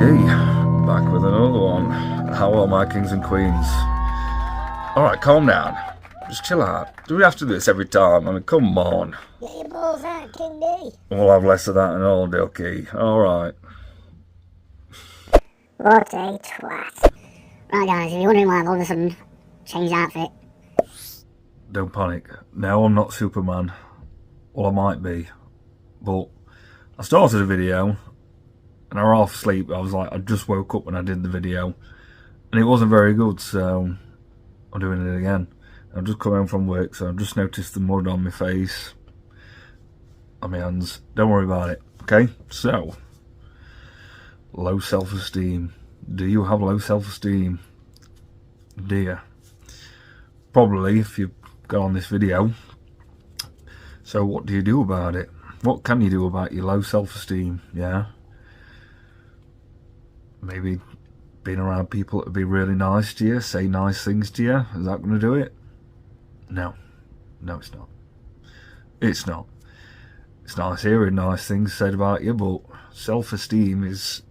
Hey, back with another one. How are my kings and queens? Alright, calm down. Just chill out. Do we have to do this every time? I mean, come on. Get your balls out, King D. We'll have less of that in all day, okay? Alright. What a twat. Right, guys, if you're wondering why I've all of a sudden changed outfit, Don't panic. No, I'm not Superman. Well, I might be. But I started a video and I was half asleep. I was like, I just woke up when I did the video and it wasn't very good, so I'm doing it again. I've just come home from work, so I've just noticed the mud on my face, on my hands. Don't worry about it, okay? So, low self-esteem. Do you have low self-esteem? Do you? Probably, if you go on this video. So what do you do about it? What can you do about your low self-esteem? Yeah? Maybe being around people that would be really nice to you, say nice things to you. Is that going to do it? No. No, it's not. It's not. It's nice hearing nice things said about you, but self-esteem is...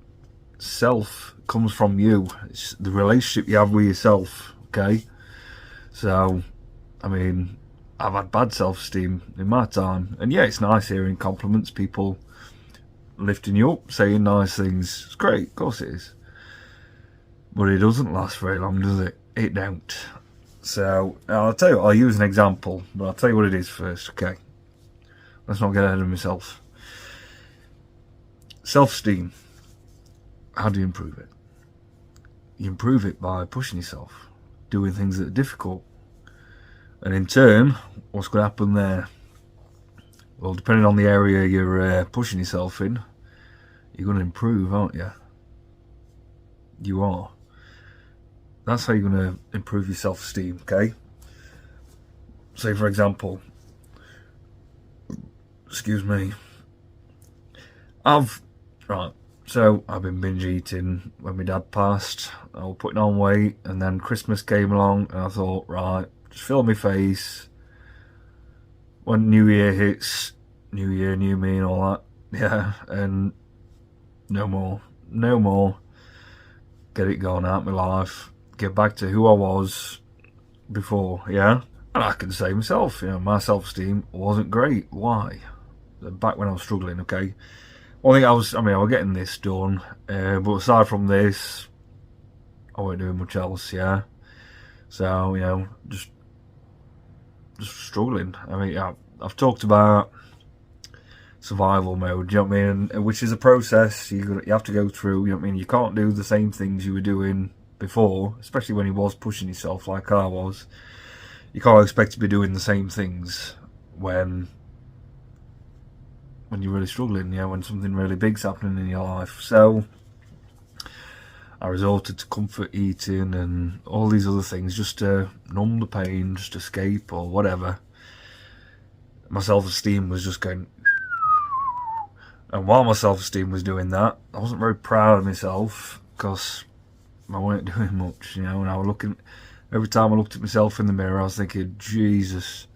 Self comes from you. It's the relationship you have with yourself, okay? So, I mean, I've had bad self-esteem in my time. And yeah, it's nice hearing compliments, people lifting you up, saying nice things. It's great, of course it is. But it doesn't last very long, does it? It don't. So, I'll tell you what, I'll use an example, but I'll tell you what it is first, okay? Let's not get ahead of myself. Self-esteem. How do you improve it? You improve it by pushing yourself, doing things that are difficult. And in turn, what's going to happen there? Well, depending on the area you're pushing yourself in, you're going to improve, aren't you? You are. That's how you're going to improve your self-esteem, okay? Say, for example, excuse me, so I've been binge eating when my dad passed. I was putting on weight, and then Christmas came along, and I thought, right, just fill my face. When New Year hits, New Year, new me, and all that, yeah, and no more. Get it gone out of my life. Get back to who I was before, yeah. And I can say myself, you know, my self-esteem wasn't great. Why? Back when I was struggling, okay. Well, I was getting this done, but aside from this, I wasn't doing much else, yeah. So, you know, just struggling. I mean, I've talked about survival mode, you know what I mean? Which is a process you have to go through, you know what I mean? You can't do the same things you were doing before, especially when you was pushing yourself like I was. You can't expect to be doing the same things when you're really struggling, you know, when something really big's happening in your life. So I resorted to comfort eating and all these other things just to numb the pain, just escape or whatever. My self-esteem was just going, and while my self-esteem was doing that, I wasn't very proud of myself because I wasn't doing much, you know. And I was looking, every time I looked at myself in the mirror, I was thinking, Jesus.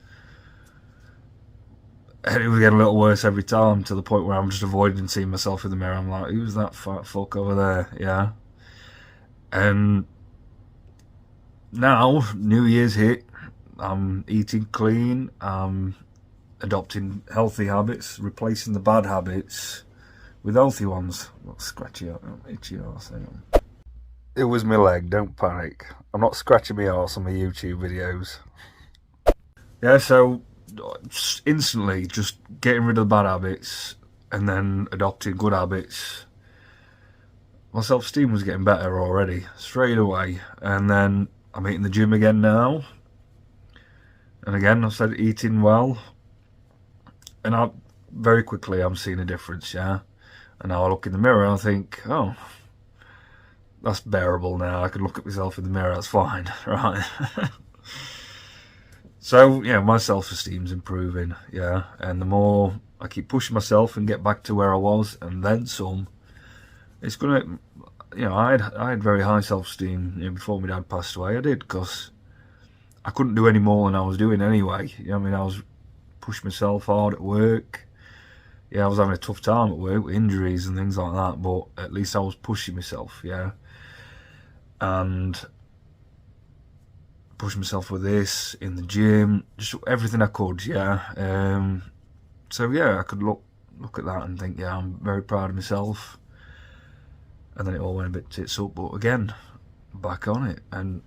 And it was getting a little worse every time, to the point where I'm just avoiding seeing myself in the mirror. I'm like, who's that fat fuck over there? Yeah. And now, New Year's hit. I'm eating clean. I'm adopting healthy habits, replacing the bad habits with healthy ones. Not scratchy, itchy arse. It was my leg, don't panic. I'm not scratching my arse on my YouTube videos. Yeah, so instantly just getting rid of the bad habits and then adopting good habits. My self-esteem was getting better already, straight away. And then I'm eating the gym again now. And again, I started eating well. And very quickly I'm seeing a difference, yeah. And now I look in the mirror and I think, oh, that's bearable now. I can look at myself in the mirror, that's fine, right? So, yeah, my self-esteem's improving, yeah. And the more I keep pushing myself and get back to where I was and then some, it's going to, you know, I had very high self-esteem, you know, before my dad passed away. I did, because I couldn't do any more than I was doing anyway. You know what I mean? I was pushing myself hard at work, Yeah, I was having a tough time at work with injuries and things like that, but at least I was pushing myself, yeah, and pushing myself with this in the gym, just everything I could, yeah. So yeah, I could look at that and think, yeah, I'm very proud of myself. And then it all went a bit tits up, but again, back on it, and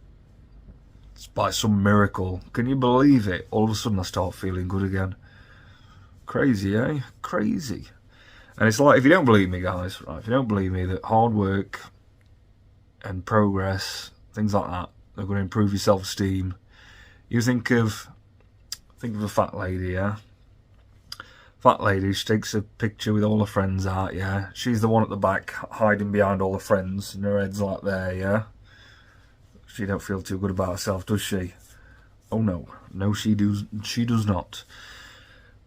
it's by some miracle. Can you believe it? All of a sudden I start feeling good again. Crazy, eh? Crazy. And it's like, if you don't believe me, guys, right, if you don't believe me that hard work and progress, things like that, are going to improve your self-esteem, you think of a fat lady, yeah? Fat lady, she takes a picture with all her friends out, yeah? She's the one at the back hiding behind all her friends, and her head's like there, yeah? She don't feel too good about herself, does she? Oh no, no, she does not.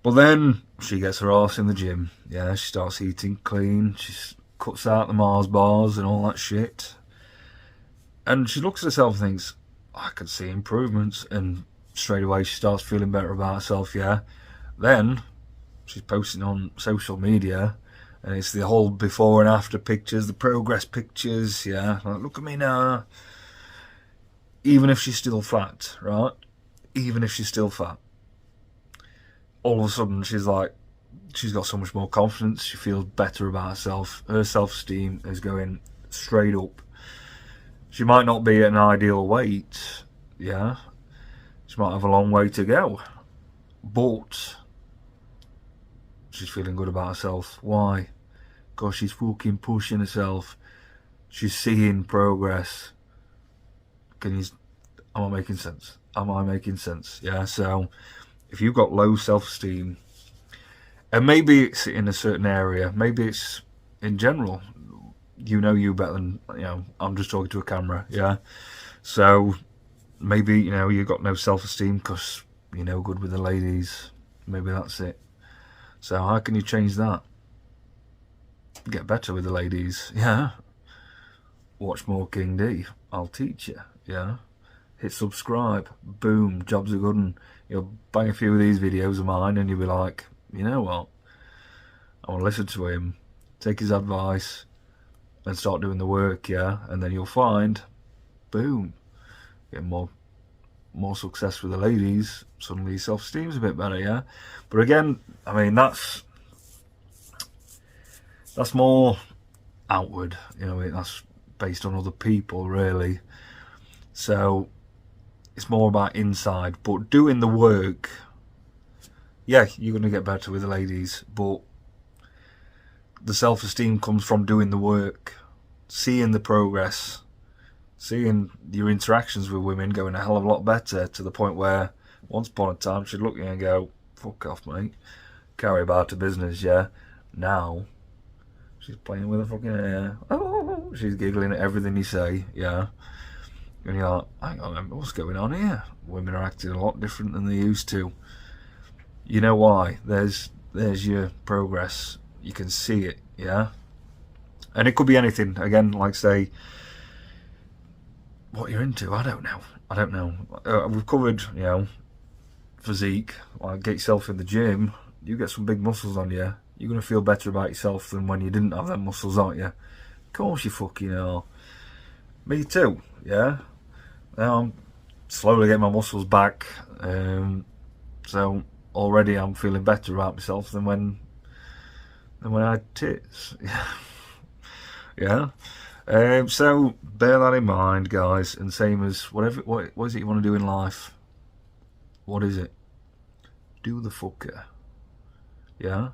But then she gets her arse in the gym. Yeah, she starts eating clean. She cuts out the Mars bars and all that shit. And she looks at herself and thinks, I can see improvements. And straight away she starts feeling better about herself, yeah. Then she's posting on social media, and it's the whole before and after pictures, the progress pictures, yeah. Like, look at me now. Even if she's still fat, right? Even if she's still fat, all of a sudden she's got so much more confidence. She feels better about herself. Her self-esteem is going straight up. She might not be at an ideal weight, yeah. She might have a long way to go, but she's feeling good about herself. Why? Because she's fucking pushing herself. She's seeing progress. Am I making sense? Am I making sense? Yeah, so if you've got low self-esteem, and maybe it's in a certain area, maybe it's in general, you know you better than, I'm just talking to a camera, yeah? So maybe, you've got no self-esteem because you're no good with the ladies. Maybe that's it. So how can you change that? Get better with the ladies, yeah? Watch more King D. I'll teach you, yeah? Hit subscribe, boom, jobs are good, and you'll bang a few of these videos of mine and you'll be like, you know what, I want to listen to him, take his advice and start doing the work, yeah? And then you'll find, boom, get more success with the ladies, suddenly your self-esteem's a bit better, yeah? But again, I mean, that's more outward, that's based on other people, really. So it's more about inside, but doing the work, yeah, you're going to get better with the ladies, but the self-esteem comes from doing the work, seeing the progress, seeing your interactions with women going a hell of a lot better, to the point where once upon a time she'd look at you and go, fuck off, mate, carry about to business, yeah? Now she's playing with her fucking hair, oh, she's giggling at everything you say, yeah? And you're like, hang on, what's going on here? Women are acting a lot different than they used to. You know why? There's your progress. You can see it, yeah? And it could be anything. Again, like say, what you're into, I don't know. We've covered, physique. Like, get yourself in the gym. You get some big muscles on you. You're going to feel better about yourself than when you didn't have them muscles, aren't you? Of course you fucking are. Me too, yeah? Now I'm slowly getting my muscles back, so already I'm feeling better about myself than when I had tits. Yeah. So bear that in mind, guys, and same as what is it you want to do in life? What is it? Do the fucker. Yeah?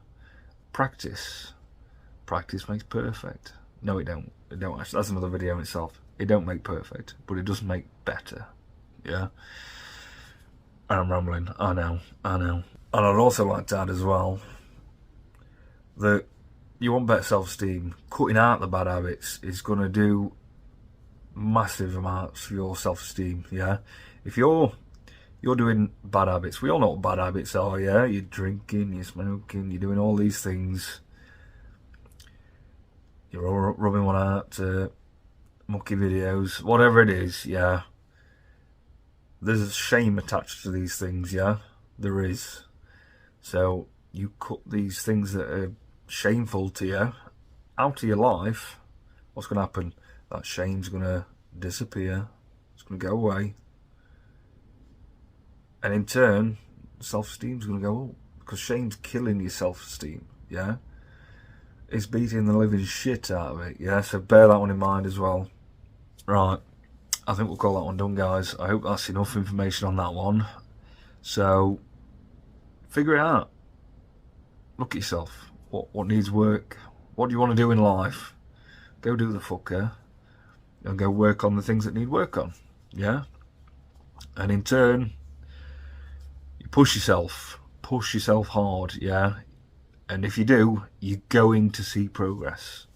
Practice makes perfect. No, it don't actually. That's another video in itself. It don't make perfect, but it does make better, yeah? And I'm rambling, I know. And I'd also like to add as well that you want better self-esteem. Cutting out the bad habits is going to do massive amounts for your self-esteem, yeah? If you're doing bad habits, we all know what bad habits are, yeah? You're drinking, you're smoking, you're doing all these things. You're rubbing one out, mucky videos, whatever it is, yeah. There's a shame attached to these things, yeah. There is. So you cut these things that are shameful to you out of your life, what's going to happen? That shame's going to disappear. It's going to go away. And in turn, self-esteem's going to go up. Because shame's killing your self-esteem, yeah? It's beating the living shit out of it, yeah? So bear that one in mind as well. Right, I think we'll call that one done, guys. I hope that's enough information on that one. So, figure it out. Look at yourself. What needs work? What do you want to do in life? Go do the fucker. And go work on the things that need work on, yeah? And in turn, you push yourself hard, yeah? And if you do, you're going to see progress.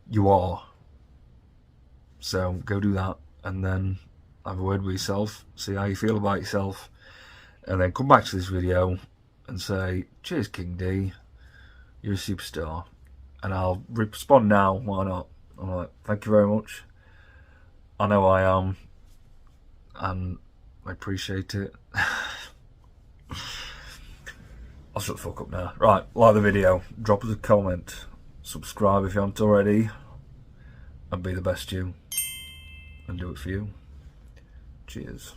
You are. So go do that, and then have a word with yourself, see how you feel about yourself, and then come back to this video and say, cheers King D, you're a superstar. And I'll respond now, why not? I'm like, thank you very much. I know I am, and I appreciate it. I'll shut the fuck up now. Right, like the video, drop us a comment, subscribe if you haven't already, and be the best you, and do it for you. Cheers.